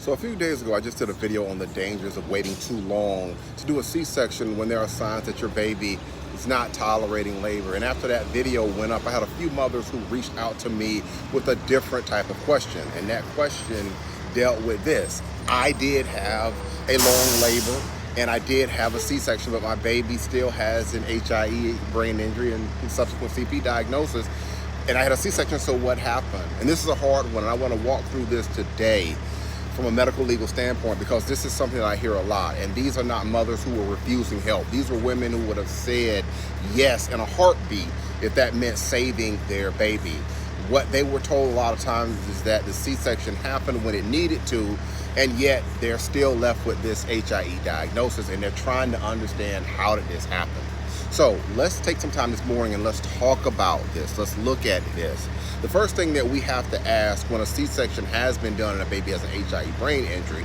So a few days ago, I just did a video on the dangers of waiting too long to do a C-section when there are signs that your baby is not tolerating labor. And after that video went up, I had a few mothers who reached out to me with a different type of question. And that question dealt with this. I did have a long labor and I did have a C-section, but my baby still has an HIE, brain injury, and subsequent CP diagnosis. And I had a C-section, so what happened? And this is a hard one, and I want to walk through this today from a medical legal standpoint, because this is something that I hear a lot. And these are not mothers who were refusing help. These were women who would have said yes in a heartbeat if that meant saving their baby. What they were told a lot of times is that the C-section happened when it needed to, and yet they're still left with this HIE diagnosis, and they're trying to understand, how did this happen? So let's take some time this morning and let's talk about this. Let's look at this. The first thing that we have to ask when a C-section has been done and a baby has an HIE brain injury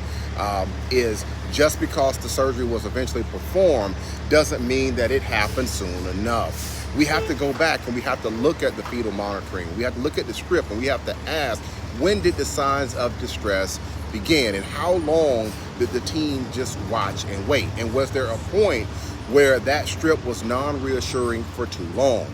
is, just because the surgery was eventually performed doesn't mean that it happened soon enough. We have to go back and we have to look at the fetal monitoring. We have to look at the strip and we have to ask, when did the signs of distress begin, and how long did the team just watch and wait? And was there a point where that strip was non-reassuring for too long?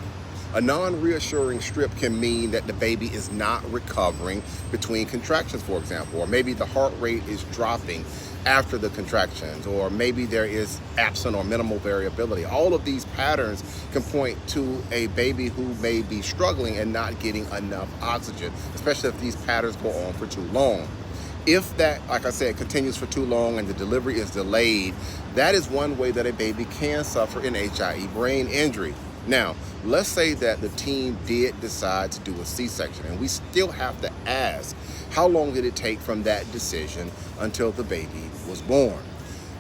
A non-reassuring strip can mean that the baby is not recovering between contractions, for example, or maybe the heart rate is dropping after the contractions, or maybe there is absent or minimal variability. All of these patterns can point to a baby who may be struggling and not getting enough oxygen, especially if these patterns go on for too long. If that, like I said, continues for too long and the delivery is delayed, that is one way that a baby can suffer an HIE brain injury. Now, let's say that the team did decide to do a C-section, and we still have to ask, how long did it take from that decision until the baby was born?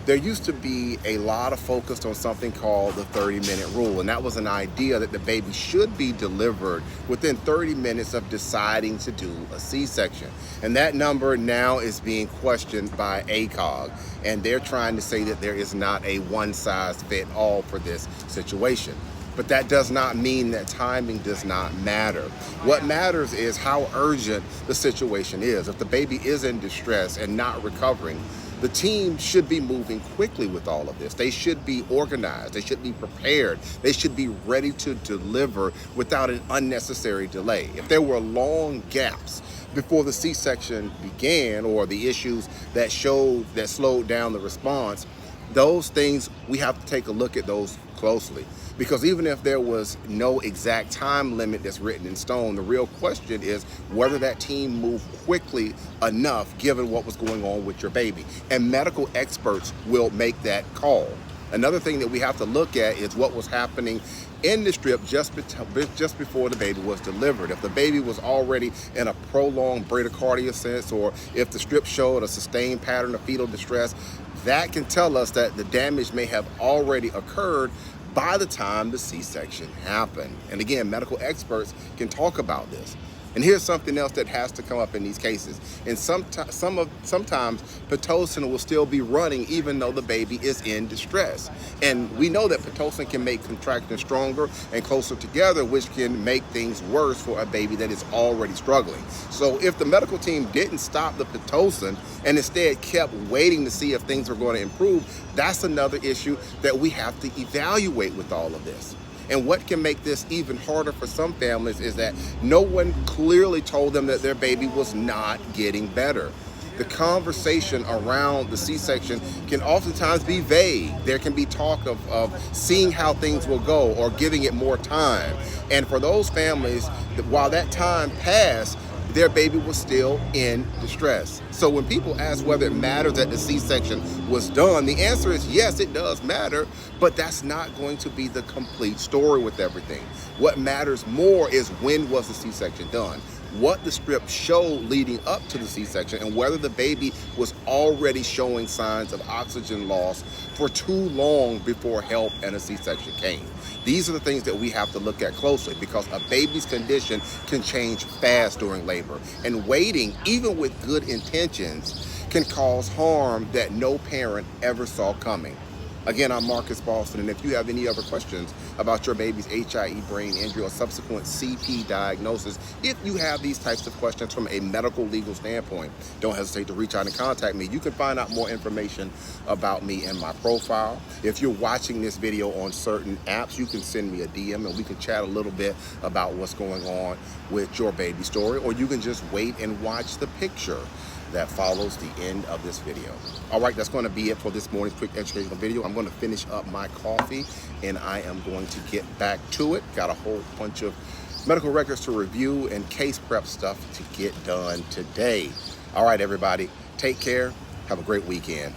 There used to be a lot of focus on something called the 30-minute rule, and that was an idea that the baby should be delivered within 30 minutes of deciding to do a C-section. And that number now is being questioned by ACOG, and they're trying to say that there is not a one-size-fits-all for this situation. But that does not mean that timing does not matter. What matters is how urgent the situation is. If the baby is in distress and not recovering, the team should be moving quickly with all of this. They should be organized. They should be prepared. They should be ready to deliver without an unnecessary delay. If there were long gaps before the C-section began, or the issues that slowed down the response, those things, we have to take a look at those closely. Because even if there was no exact time limit that's written in stone, the real question is whether that team moved quickly enough given what was going on with your baby. And medical experts will make that call. Another thing that we have to look at is what was happening in the strip just before the baby was delivered. If the baby was already in a prolonged bradycardia sense, or if the strip showed a sustained pattern of fetal distress, that can tell us that the damage may have already occurred by the time the C-section happened. And again, medical experts can talk about this. And here's something else that has to come up in these cases. And sometimes Pitocin will still be running even though the baby is in distress. And we know that Pitocin can make contractions stronger and closer together, which can make things worse for a baby that is already struggling. So if the medical team didn't stop the Pitocin and instead kept waiting to see if things were going to improve, that's another issue that we have to evaluate with all of this. And what can make this even harder for some families is that no one clearly told them that their baby was not getting better. The conversation around the C-section can oftentimes be vague. There can be talk of seeing how things will go or giving it more time. And for those families, while that time passed, their baby was still in distress. So when people ask whether it matters that the C-section was done, the answer is yes, it does matter, but that's not going to be the complete story with everything. What matters more is, when was the C-section done? What the strip showed leading up to the C-section, and whether the baby was already showing signs of oxygen loss for too long before help and a C-section came. These are the things that we have to look at closely, because a baby's condition can change fast during labor, and waiting, even with good intentions, can cause harm that no parent ever saw coming. Again, I'm Marcus Boston, and if you have any other questions about your baby's HIE brain injury or subsequent CP diagnosis, if you have these types of questions from a medical legal standpoint, don't hesitate to reach out and contact me. You can find out more information about me in my profile. If you're watching this video on certain apps, you can send me a DM and we can chat a little bit about what's going on with your baby story, or you can just wait and watch the picture that follows the end of this video. All right, that's going to be it for this morning's quick educational video. I'm going to finish up my coffee and I am going to get back to it. Got a whole bunch of medical records to review and case prep stuff to get done today. All right, everybody, take care. Have a great weekend.